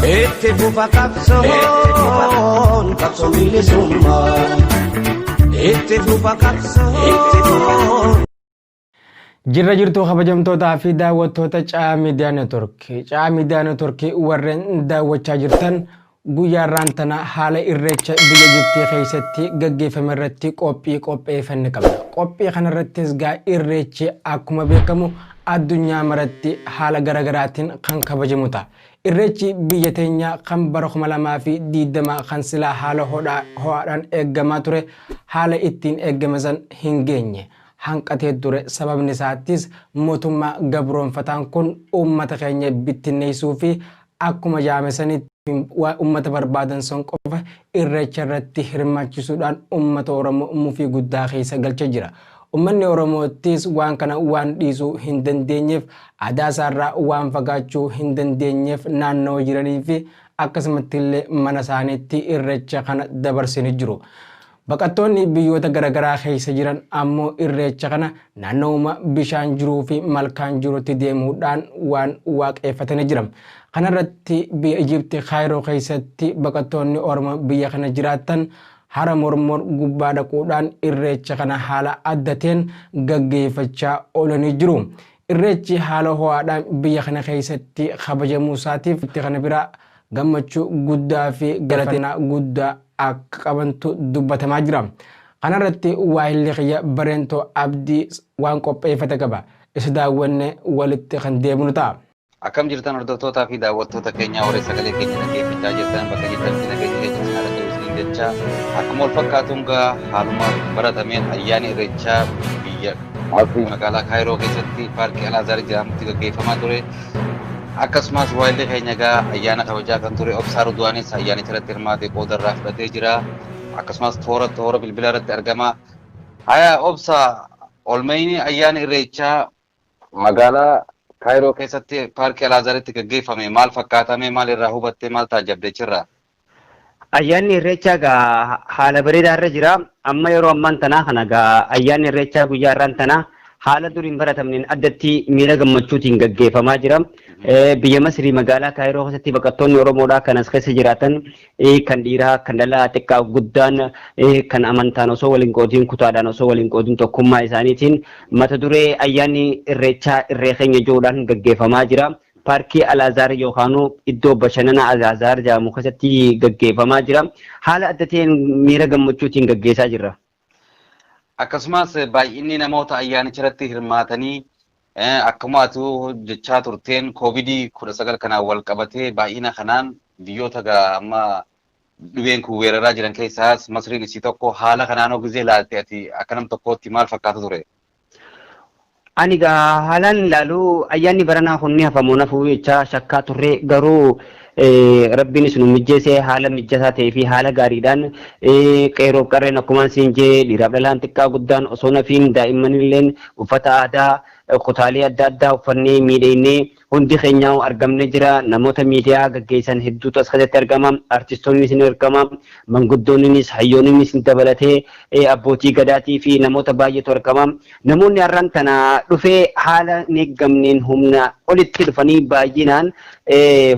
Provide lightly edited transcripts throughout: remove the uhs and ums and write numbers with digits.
Itti fufa qabsoon qabsoo bilisummaa. Itti fufa qabsoon. Jirra jirtuu kabajamtootaa fi daawwattoota Caa Miidiyaa Neetworkii. Caa Miidiyaa Neetworkii warreen daawwachaa jirtan guyyaarraan tana haala irreecha biyya Ijiptii keessatti gaggeeffame irratti qopheeffanne qabna. Qophii kanarrattis gaa irreechi akkuma beekamu addunyaa maratti haala garagaraatiin kan kabajamu ta'a. Irreechi biyya teenya kan bara 2020 kan silaa haala ho'aadhaan eeggamaa ture haala ittiin eeggame san hin geenye. Hanqatee ture sababni isaattis mootummaa gabroonfataan kun uummata keenya bittinneessuu fi akkuma jaamesanitti uummata barbaadan son qofa irreecha irratti hirmaachisuudhaan uummata Oromoo mufii guddaa keessa galchee jira. Uummanni Oromoottis waan kana waan dhiisuu hin dandeenyeef aadaa isaarraa waan fagaachuu hin dandeenyeef naannoo jiranii fi akkasumatti illee mana isaaniitti irreecha kana dabarsanii jiru. Baqattoonni biyyoota garaagaraa keessa jiran ammoo irreecha kana naannooma bishaan jiruu fi malkaan jirutti deemuudhaan waan waaqeffatanii jiran. Kanarratti biyya Ijiptii Kaayiroo keessatti baqattoonni Oromoo biyya kana jiraatan hara mormor gubbaa dhaquudhaan irreecha kana haala addateen gaggeeffachaa oolanii jiru. Irreechi haala ho'aadhaan biyya kana keessatti kabajamuu isaatiif kana bira gammachuu guddaa fi galateeffannaa guddaa akka qabantu dubbatamaa jira. Kanarratti waa'illee kiyya Bareentoo Abdii waan qopheeffate qaba. Isa daawwanne walitti kan deemnu ta'a. Akkam jirtan hordoftootaa fi daawwattoota keenyaa warra sagalee keenya dhaggeeffachaa jirtan bakka jirtanitti nageenya keenya sinaa dhaggeessuun jecha akkuma wal fakkaatuun gaa haaluma baratameen ayyaana irreechaa biyya magaalaa Kaayiroo keessatti paarkii Alaazaar jedhamutti gaggeeffamaa ture. Akkasumas waa'illee keenya gaa ayyaana kabajaa kan ture Obsaa Ridwaanis ayyaanicha irratti hirmaatee qooda irraa fudhatee jira. Akkasumas toora bilbila irratti argama. Haya Obsaa olmayni ayyaana irreechaa magaalaa Kaayiroo keessatti paarkii Alaazaaritti gaggeeffame maal fakkaatame maal irraa hubatte maal taajabde jirra? Ayyaanni irreechaa gaa haala bareedaarra jira. Amma yeroo ammaan tanaa kana gaa ayyaanni irreechaa guyyaa irraan tanaa haala duriin baratamneen addatti miira gammachuutiin gaggeeffamaa jira. Biyya Masrii magaalaa Kaayiroo keessatti baqattoonni Oromoodhaa kan as keessa jiraatan kan dhiiraa kan dhalaa xiqqaa guddaan kan amantaan osoo waliin qoodiin kutaadhaan osoo waliin qoodiin tokkummaa isaaniitiin mata duree ayyaanni irreechaa irree keenya ijoodhaan gaggeeffamaa jira. Paarkii Alaazaar yookaan iddoo bashannana Alaazaar jedhamu keessatti gaggeeffamaa jira. Haala addateen miira gammachuutiin gaggeessaa jirra. Akkasumas baay'inni namoota ayyaanicha irratti hirmaatanii akkuma atu jechaa turteen COVID-19 kanaan wal qabatee baay'ina kanaan biyyoota amma dhibeen kun weeraraa jiran keessaas Masriin isii tokko haala kanaan gizee ilaalte ati akka nam tokkootti maal fakkaata ture? Ani gaa haalaan ilaalu ayyaanni baranaa kunni hafamuun hafuu jechaa shakkaa turre garuu Rabbiinis nu mijjeesee haala mijataa ta'ee fi haala gaariidhaan qeeroof qarreen akkuma siin jee dhiiraaf dhalaan xiqqaa guddaan osoo nafiin daa'imman illeen uffata aadaa kutaalee adda addaa uffannee miidhagnee hundi keenyaa argamne jira. Namoota miidiyaa gaggeessan hedduutu as keessatti argama. Artistoonnis ni argama. Manguddoonnis hayyoonnis dabalatee abbootii gadaatii fi namoota baay'eetu argama. Namoonni har'aan tana dhufee haala hin eeggamneen humna olitti dhufanii baay'inaan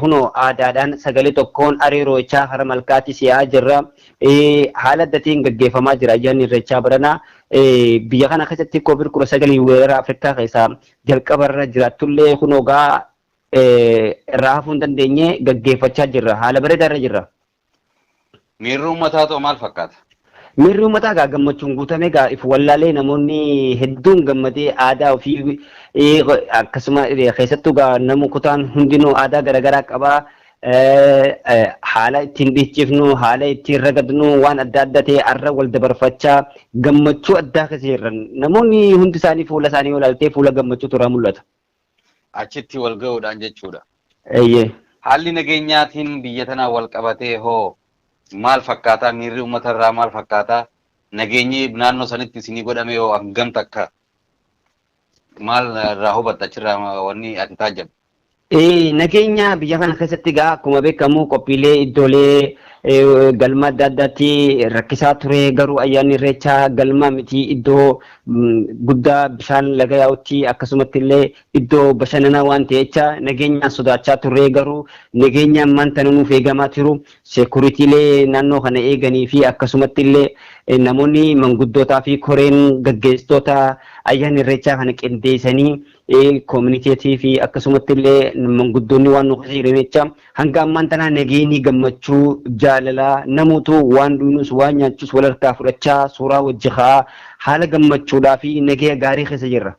hunoo aadaadhaan sagalee tokkoon areerochaa hara malkaatti si'aa jirra. Haala addatiin gaggeeffamaa jira ayyaanni irreechaa baranaa. Biyya kana keessatti COVID-19 weerara Afrikaa keessaa jalqabarra jiraatullee hunoogaa irraa hafuu hin dandeenye gaggeeffachaa jirra. Haala bareedaarra jirra. Miirri uummataatu maal fakkaata? Miirri uummataa gaa gammachuun guutame gaa if wallaalee namoonni hedduun gammadee aadaa ofii akkasuma keessattuu gaa namu kutaan hundinuu aadaa garaagaraa qabaa. Haala ittiin dhiichifnu haala ittiin ragadnu waan adda adda ta'e arra wal dabarfachaa gammachuu addaa keessa jiran namoonni hundi isaanii fuula isaanii ilaaltee fuula gammachuu irraa mul'ata. Achitti wal ga'uudhaan jechuudha. Haalli nageenyaatiin biyya tanaa wal qabatee hoo maal fakkaata? Miirri uummata irraa maal fakkaata? Nageenyi naannoo sanitti isinii godhame hoo hangam takka? Maal irraa hubatta achirraa wanni ati taajabde? Nageenya biyya kana keessatti egaa akkuma beekamu qophiilee iddoolee galma adda addaatti rakkisaa ture garuu ayyaanni irreechaa galma miti iddoo guddaa bishaan laga yaa'utti akkasumatti illee iddoo bashannanaa waan ta'echa nageenyaan sodaachaa turre garuu nageenya ammaan tana nuuf eegamaa jiru seekuriitiilee naannoo kana eeganii fi akkasumatti illee namoonni manguddootaa fi koreen gaggeessitoota ayyaanni irreechaa kana qindeessanii community fi akkasumatti illee manguddoonni waan nuuf jiranicha hanga ammaan tana nageenyi gammachuu jaalala namuutu waan dhuunus waan nyaachus wal harkaa fudhachaa suuraa wajji haa haala gammachuudhaa fi nagee gaarii keessa jirra.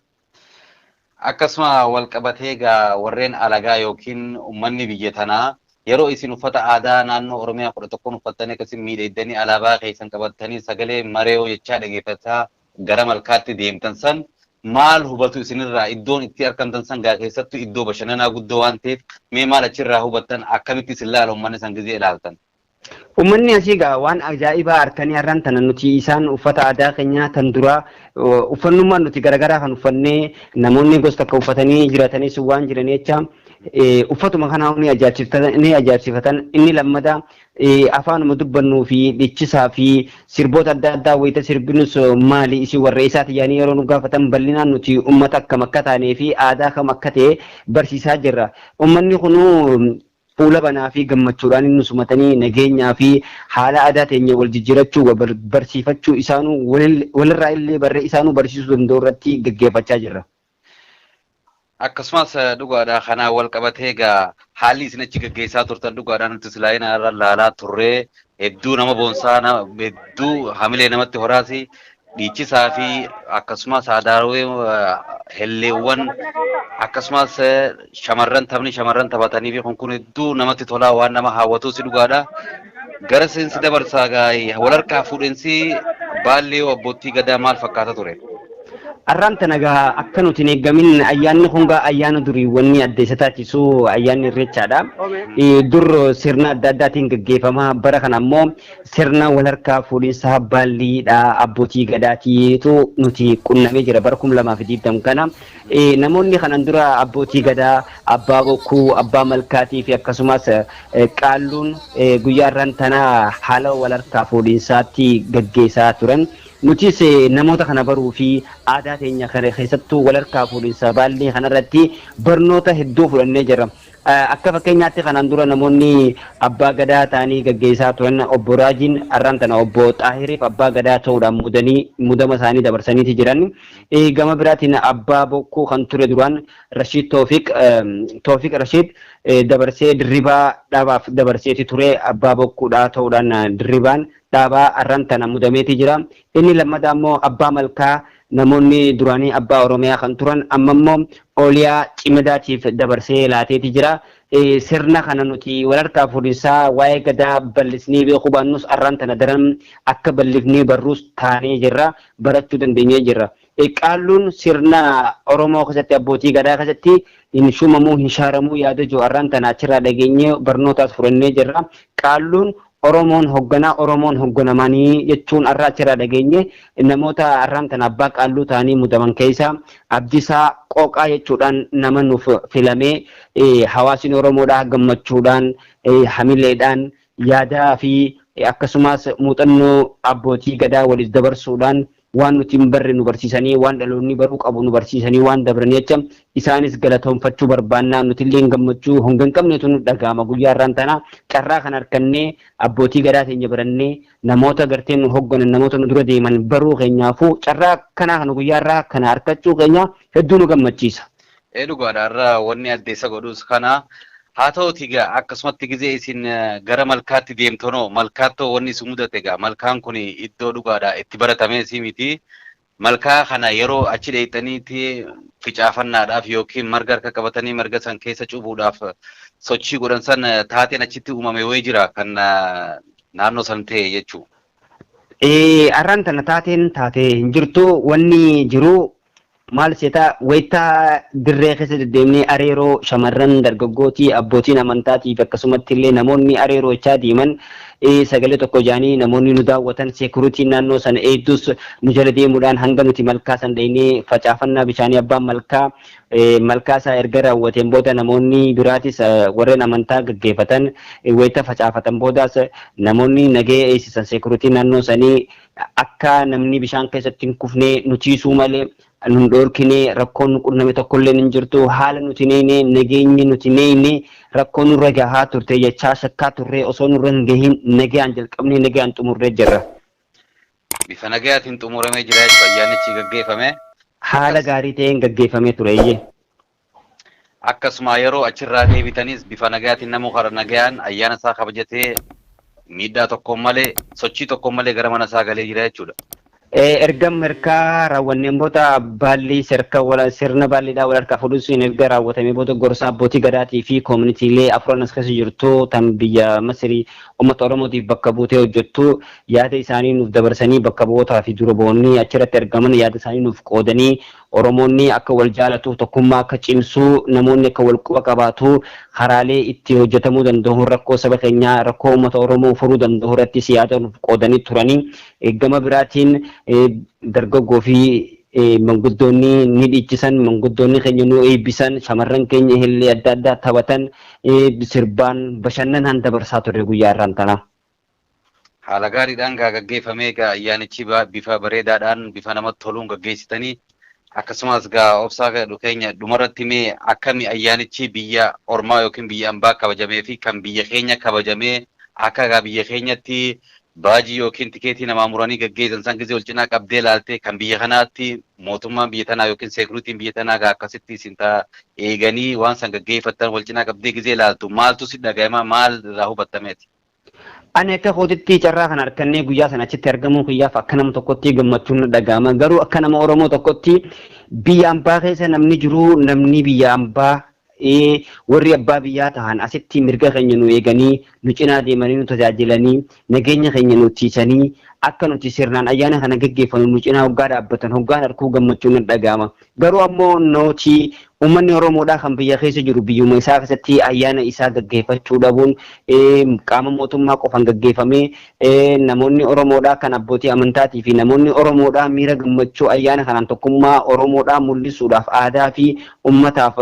Akkasuma wal qabatee egaa warreen alagaa yookiin uummanni biyya tanaa yeroo isin uffata aadaa naannoo Oromiyaa 11 uffattanii akkasiin miidhagdanii alaabaa keessan qabattanii sagalee mareeyoo jechaa dhageeffataa gara malkaatti deemtan san maal hubatu isinirraa iddoon itti argamtan san gaa keessattuu iddoo bashannanaa guddoo waan ta'eef mee maal achirraa hubattan akkamitti isin laala uummanni san gizee ilaaltan? Uummanni asii gaa waan ajaa'ibaa harkanii har'aan tana nuti isaan uffata aadaa keenyaa tan duraa uffannummaan nuti garaagaraa kan uffannee namoonni gosa akka uffatanii jiratanis waan jiran jecha uffatuma kanaa ni ajaa'ibsifatan inni lammada afaanuma dubbannuu fi dhichisaa fi sirboota adda addaa wayita sirbinus maali isin warra isaati yaanii yeroo nu gaafatan bal'inaan nuti uummata akkam akka taanee fi aadaa kam akka ta'e barsiisaa jirra. Uummanni kunuu fuula banaa fi gammachuudhaan inni sumatanii nageenyaa fi haala aadaa teenya wal jijjiirachuu barsiifachuu isaanuu walirraa illee barree isaanuu barsiisuu danda'u irratti gaggeeffachaa jirra. Akkasumas dhugaadhaa kanaa wal qabatee egaa haalli isin achi gaggeessaa turtan dhugaadhaan nuti silaayina irra laalaa turree hedduu nama boonsaa hedduu hamilee namatti horaasi dhiichisaa fi akkasumas aadaawwan helleewwan akkasumas shamarran taphatanii fi kun hedduu namatti tolaa waan nama hawwatu si dhugaadha. Gara seensi dabarsaa gaa wal harkaa fuudhinsi baallee abbootii gadaa maal fakkaata ture? Arraan tana gaa akka nuti hin eeggamin ayyaanni kun gaa ayyaana duriiwwanni adda isa taasisu ayyaanni irreechaadha. Dur sirna adda addaatiin gaggeeffama bara kana ammoo sirna wal harkaa fuudhinsaa baalliidha abbootii gadaatiitu nuti qunnamee jira bara 2020 kana. Namoonni kanan dura abbootii gadaa abbaa bokkuu abbaa malkaatii fi akkasumas qaalluun guyyaa arraan tana haala wal harkaa fuudhinsaatti gaggeessaa turan. Nutis namoota kana baruu fi aadaa teenya kana keessattuu wal harkaa fuudhinsa baallee kanarratti barnoota hedduu fudhannee jirra. Akka fakkeenyaatti kanaan dura namoonni abbaa gadaa ta'anii gaggeessaa turan obbo Raajiin arraan tana obbo Xaahiriif abbaa gadaa ta'uudhaan mudama isaanii dabarsaniiti jiran. Gama biraatiin abbaa bokkuu kan ture duraan Rashiid Toofiq Rashiid dabarsee dirribaa dhaabaaf dabarseeti ture abbaa bokkuudhaa ta'uudhaan dirribaan dhaabaa arraan tana mudameeti jira. Inni lammataa immoo abbaa malkaa namoonni duraanii abbaa Oromiyaa kan turan amma immoo Ooliyaa Cimadaatiif dabarsee laateeti jira. Sirna kana nuti wal harkaa fuudhinsaa waa'ee gadaa bal'isnee beekuu baannus arraan tana daran akka bal'ifnee barruus taanee jirra barachuu dandeenyee jirra. Qaalluun sirna Oromoo keessatti abbootii gadaa keessatti hin shumamuu hin shaaramuu yaada jiru arraan tana achirraa dhageenyee barnootaas fudhannee jirra. Qaalluun Oromoon hoogganamanii jechuun arraa achirraa dhageenye namoota arraan tana abbaa qaalluu ta'anii mudaman keessa Abdiisaa Qooqaa jechuudhaan nama nuuf filamee hawaasni Oromoodhaa gammachuudhaan hamileedhaan yaadaa fi akkasumas muuxannoo abbootii gadaa waliif dabarsuudhaan waan nuti hin barre nu barsiisanii waan dhaloonni baruu qabu nu barsiisanii waan dabran jecha isaanis galatoomfachuu barbaannaa nuti illee gammachuu honga hin qabnetu nu dhaga'ama guyyaa irraan tana carraa kan harkannee abbootii gadaa teenya barannee namoota gartee nu hoogganan namoota nu dura deeman baruu keenyaafuu carraa kanaa kan guyyaa irraa kana harkachuu keenya hedduu nu gammachiisa. Dhugaadhaarraa wanni addeessa godhus kana haa ta'uuti egaa akkasumatti gizee isin gara malkaatti deemtonoo malkaattoo wanni isin mudate egaa malkaan kun iddoo dhugaadhaa itti baratamee si miti malkaa kana yeroo achi dheeyxaniitti ficaafannaadhaaf yookiin marga harka qabatanii marga san keessa cuubuudhaaf sochii godhan san taateen achitti uumame wayii jira kan naannoo san ta'e jechuu. Arraan tana taateen taatee hin jirtu wanni jiru maal seetaa wayita dirree keessa deddeemnee areeroo shamarran dargaggootii abbootiin amantaatiif akkasumatti illee namoonni areeroo ichaa deeman sagalee tokko jaanii namoonni nu daawwatan seekuuritiin naannoo sana eeddus nu jala deemuudhaan hanga nuti malkaa san dheenee facaafannaa bishaanii abbaan malkaa isaa erga raawwateen booda namoonni biraatis warreen amantaa gaggeeffatan wayita facaafatan boodaas namoonni nagee eegsisan seekuuritiin naannoo sanii akka namni bishaan keessatti hin kufnee nu ciisuu malee nun dhorkine rakkoon qunname tokkollee hin jirtu haala nuti neene nageenyi nuti neene rakkoon nurra gahaa turte jechaa shakkaa turre osoo nurra hin gahin nagaan jalqabnee nagaan xumurree jirra. Bifa nagayaatiin xumuramee jira jechuudha ayyaanichi gaggeeffame. Haala gaarii ta'een gaggeeffamee tureeyye. Akkasuma yeroo achirraa deebitanis bifa nagayaatiin nama hara nagayaan ayyaana isaa kabajatee miidhaa tokko malee sochii tokko malee gara mana isaa galee jira jechuudha. Erga mirkaa raawwanneen booda baalli sirna baalliidhaa wal harkaa fuudhuun erga raawwatamee booda gorsa abbootii gadaatii fi koominitiilee afuran as keessa jirtu tan biyya Masirii uummata Oromootiif bakka buutee hojjettu yaada isaanii nuuf dabarsanii bakka bu'ootaa fi dura bu'oonni achirratti argaman yaada isaanii nuuf qoodanii Oromoonni akka wal jaalatu tokkummaa akka cimsuu namoonni akka wal quba qabaatu karaalee itti hojjetamuu danda'u rakkoo saba keenyaa rakkoo uummata Oromoo furuu danda'u irratti yaada nuuf qoodanii turanii gama biraatiin dargaggoo fi manguddoonni ni dhiichisan manguddoonni keenya nu eebbisan shamarran keenya illee adda addaa taphatan sirbaan bashannanaan dabarsaa ture guyyaa irraan tana. Haala gaariidhaan gaggeeffamee ayyaanichi bifa bareedaadhaan bifa namatti toluun gaggeessitanii akkasumas obsaa keenya dhumarratti mee akkami ayyaanichi biyya ormaa yookiin biyya ambaa kabajamee fi kan biyya keenya kabajamee akka biyya keenyatti baajii yookiin tikeetii namaa muranii gaggeessan san gisee olcinaa qabdee laaltee kan biyya kanaatti mootummaan biyya tanaa yookiin seekuritiin biyya tanaa akkasitti isin eeganii waan san gaggeeffatan olcinaa qabdee gisee laaltu maaltu si dhaga'ama maal irraa hubattameeti? Ani akka kootitti carraa kan harkannee guyyaa sana achitti argamuun guyyaaf akka nama tokkotti gammachuun dhaga'ama garuu akka nama Oromoo tokkotti biyya ambaa keessa namni jiru namni biyya ambaa warri abbaa biyyaa tahan asitti mirga keenya nu eeganii nu cinaa deemanii nu tajaajilanii nageenya keenya nu tiisanii akka nuti sirnaan ayyaana kana gaggeeffamu nu cinaa hoggaa dhaabbatan hoggaan harkuu gammachuun dhaga'ama garuu ammoo nooti ummanni Oromoodhaa kan biyya keessa jiru biyyuma isaa keessatti ayyaana isaa gaggeeffachuu dhabuun qaama mootummaa qofaan gaggeeffamee namoonni Oromoodhaa kan abbootii amantaatii fi namoonni Oromoodhaa miira gammachuu ayyaana kanaan tokkummaa Oromoodhaa mul'isuudhaaf aadaa fi ummataaf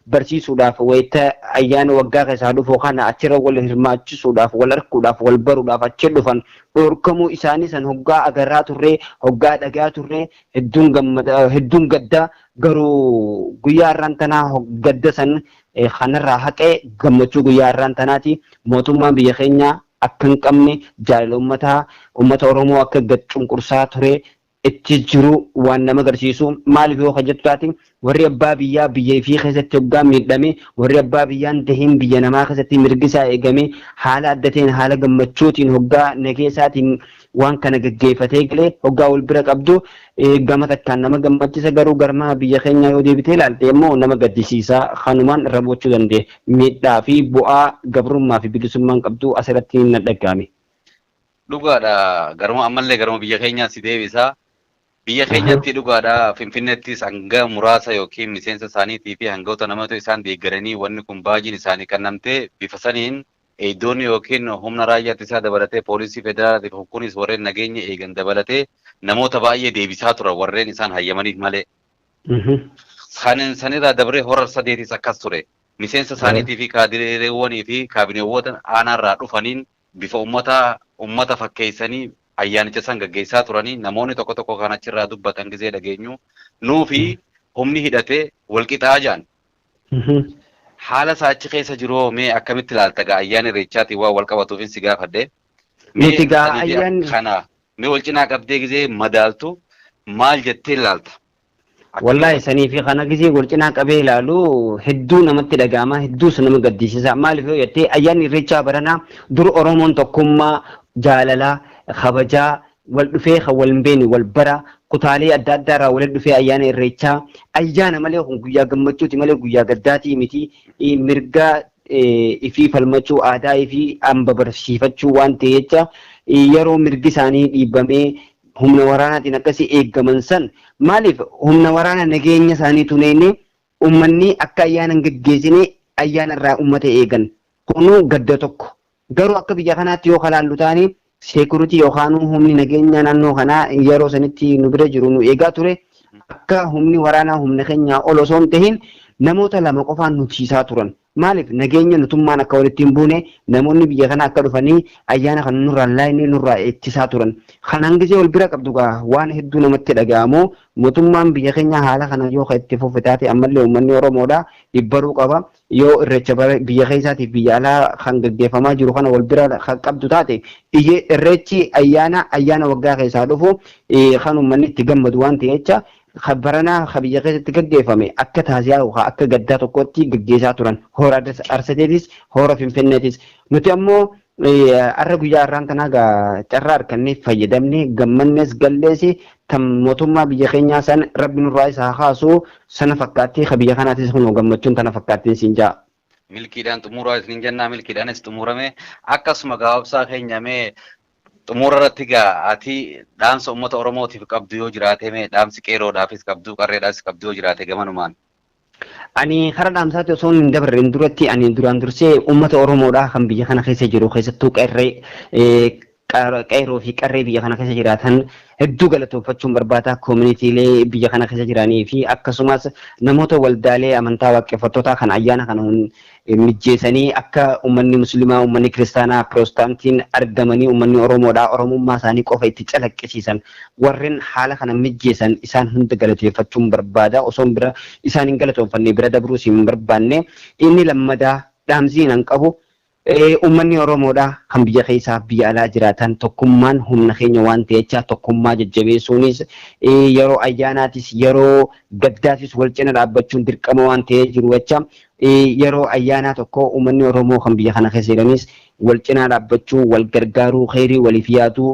barsiisuudhaaf wayita ayyaana waggaa keessaa dhufu kana achirra wal hirmaachisuudhaaf wal arkuudhaaf wal baruudhaaf achi dhufan dhorkamuu isaanii san hoggaa agarraa turree hoggaa dhagaa turree hedduun gaddaa garuu guyyaa irraan tanaa gadda san kanarraa haqee gammachuu guyyaa irraan tanaati mootummaan biyya keenya akka hin qabne jaalala uummata Oromoo akka gad cunqursaa ture itti jiru waan nama agarsiisu maaliif yoo hojjettaati warri abbaa biyyaa biyya fi keessatti hoggaa miidhame warri abbaa biyyaan dahiin biyya namaa keessatti mirgisaa eegame haala addateen haala gammachuutiin hoggaa nageessaatiin waan kana gaggeeffatee galee hoggaa wal bira qabdu gama takkaan nama gammachisa garuu garmaa biyya keenya yoo deebitee ilaalte immoo nama gaddisiisaa kanumaan irra bochuu danda'e miidhaa fi bu'aa gabrummaa fi bilisummaan qabdu asirratti hin dhaggaame. Dhugaadha garuma ammallee garuma biyya keenyaa si deebisaa. Biyya keenyatti dhugaadha Finfinneettis hanga muraasa yookiin miseensa isaaniitii fi hangoota namoota isaan deeggaranii wanni kun baajiin isaanii kennamtee bifa saniin iddoonni yookiin humna raayyaatti isaa dabalatee poolisii federaalaatiif hukunis warreen nageenya eegan dabalatee namoota baay'ee deebisaa turan warreen isaan hayyamaniif malee. Sanirraa dabaree horar sadeetis akkas ture. Miseensa isaaniitii fi kaadireewwanii fi kaabineewwan aanaarraa dhufaniin bifa ummata fakkeessanii ayyaanicha san gaggeessaa turanii namoonni tokko tokko kan achirraa dubbatan gisee dhageenyu nuu fi humni hidhatee walqixaa jaan. Haala isaa achi keessa jiru mee akkamitti ilaalta gaa ayyaana irreechaatiin waan wal qabatuuf si gaafadhe. Nuti gaa ayyaanni kana mee wal cinaa qabdee gisee madaaltu maal jettee ilaalta? Wallahi sanii fi kana gisee wal cinaa qabee ilaalu hedduu namatti dhaga'ama hedduus nama gaddisiisa maaliif yoo jettee ayyaanni irreechaa baranaa dur Oromoon tokkummaa jaalalaa kabajaa wal dhufee kan wal beeni wal bara kutaalee adda addaa irraa wal dhufee ayyaana irreechaa ayyaana malee kun guyyaa gammachuuti malee guyyaa gaddaati miti mirga ifii falmachuu aadaa ifii hamba barsiifachuu waan ta'e jecha yeroo mirgi isaanii dhiibamee humna waraanaatiin akkasii eeggaman san maaliif humna waraana nageenya isaanii tuneenne ummanni akka ayyaana hin geggeessine ayyaana irraa ummata eegan kunuu gadda tokko garuu akka biyya kanaatti yoo kalaallu taane seekuritii yookaan humni nageenya naannoo kanaa yeroo sanitti nu bira jiru nu eegaa ture akka humni waraanaa humna keenya ol osoo hin tahin namoota lama qofaan nutsiisaa turan maaliif nageenya nutummaan akka walitti hin buune namoonni biyya kana akka dhufanii ayyaana kana nurraa laayinii nurraa ittisaa turan kanaan gisee wal bira qabdu gaa waan hedduu namatti dhaga'amu mootummaan biyya keenya haala kana yoo itti fufe taate ammallee uummanni Oromoodha dhibbaruu qaba yoo irreecha biyya keessaatiif biyya alaa kan gaggeeffamaa jiru kana wal bira qabdu taate irreechi ayyaana waggaa keessaa dhufu kan uummanni itti gammadu waan ta'echa خبرنا خبيجة تجدّفمي أكتر هزيا وخا أكتر جدّات وقتي جدّيزات ورن هورا أرسديس هورا في فنتيس نتيمو الرجل جاران تناجا ترار كني فيدمني جمنس جلسي تم موتوما بيجخينيا سن ربنا الرئيس هخاسو سنة فكاتي خبيجة كانت تسخنو جمتشون تنا فكاتي سينجا ملكي دان تمورا إسنجنا ملكي دان استمورا مي أكاس مجاوب ساخينيا مي xumurarratti ati dhaamsa uummata Oromootiif qabdu yoo jiraate mee dhaamsi qeeroodhaafis qabdu qarreedhaafis qabdu yoo jiraate gamanumaan. Ani karaa dhaamsaatti osoo hin dabarreen duratti ani duraan dursee uummata Oromoodhaa kan biyya kana keessa jiru keessattuu qeeroo fi qarree biyya kana keessa jiraatan hedduu galatoomfachuun barbaada koominitiilee biyya kana keessa jiranii fi akkasumas namoota waldaalee amantaa waaqeffattootaa kan ayyaana kana mijjeessanii akka uummanni musliimaa uummanni kiristaanaa piroostaantiin argamanii uummanni Oromoodhaa Oromummaa isaanii qofa itti calaqqisiisan warreen haala kana mijjeessan isaan hunda galateeffachuun barbaada osoo bira isaan hin galatoomfanne bira dabruus hin barbaanne inni lammadaa dhaamsiin an qabu uummanni Oromoodhaa kan biyya keessaa biyya alaa jiraatan tokkummaan humna keenya waan ta'echa tokkummaa jajjabeessuunis yeroo ayyaanaatis yeroo gaddaatis wal cina dhaabbachuun dirqama waan ta'ee jiru jecha yeroo ayyaanaa tokko uummanni Oromoo kan biyya kana keessa jiranis wal cina dhaabbachuu wal gargaaruu khairii waliif yaaduu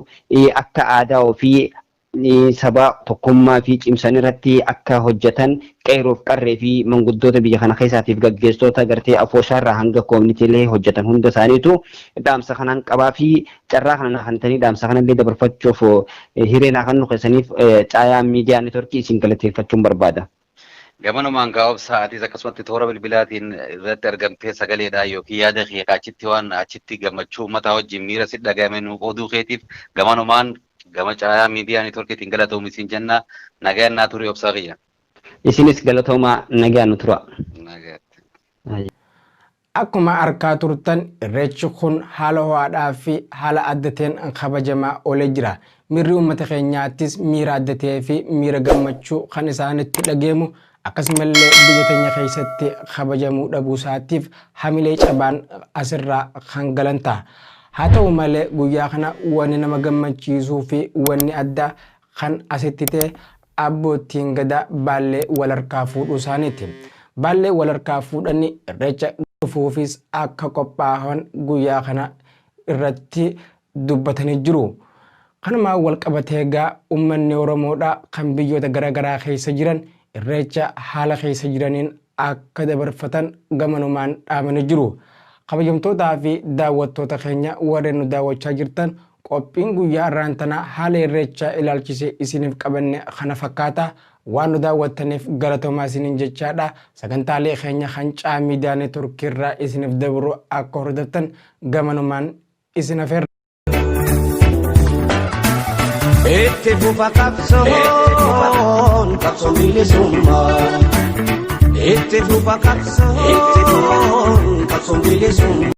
akka aadaa ofii saba tokkummaa fi cimsan irratti akka hojjetan qeeroof qarree fi manguddoota biyya kana keessaatiif gaggeessitoota gartee afooshaarraa hanga koominiitiilee hojjetan hunda isaaniitu dhaamsa kanaan qabaa fi carraa kana hantanii dhaamsa kanallee dabarfachuuf hireenaa kan nu keessaniif caayaa miidiyaa neetworkii isin galateeffachuun barbaada. Gamanumaan gaa'oof sa'aatis akkasumatti toora bilbilaatiin irratti argamtee sagaleedhaan yookiin yaada kee achitti waan achitti gammachuu uummataa wajjin miira si dhagahame nu qooduu keetiif gamanumaan gama caayaa miidiyaa neetworkiitiin galatoomi isin jenna nagaan naa turii obsaa kiyya. Isinis galatoomaa nagaan nu tura. Akkuma argaa turtan irreechi kun haala ho'aadhaa fi haala addateen kabajamaa oolee jira. Miirri uummata keenyaattis miira addatee fi miira gammachuu kan isaanitti dhageemu akkasumallee biyya keenya keessatti kabajamuu dhabuu isaatiif hamilee cabaan asirraa kan galan ta'a. Haa ta'u malee guyyaa kana wanni nama gammachiisuu fi wanni addaa kan asitti ta'e abbootiin gadaa baallee wal harkaa fuudhuu isaaniiti. Baallee wal harkaa fuudhanii irreecha dhufuufis akka qophaa'an guyyaa kana irratti dubbatanii jiru. Kanumaan wal qabatee egaa uummanni Oromoodhaa kan biyyoota garaagaraa keessa jiran irreecha haala keessa jiraniin akka dabarfatan gamanumaan dhaamanii jiru. Kabajamtootaa fi daawwattoota keenya warreen nu daawwachaa jirtan qophiin guyyaa irraan tanaa haala irreechaa ilaalchisee isiniif qabanne kana fakkaata waan nu daawwattaniif galatoomaa isiniin jechaadha. Sagantaalee keenya kan caayaa miidiyaa neetworkii irraa isiniif dabru akka hordoftan gamanumaan isin affeerra. Itti fufa qabsoon qabsoo bilisummaa. Itti fufa qabsoon qabsoo bilisummaa.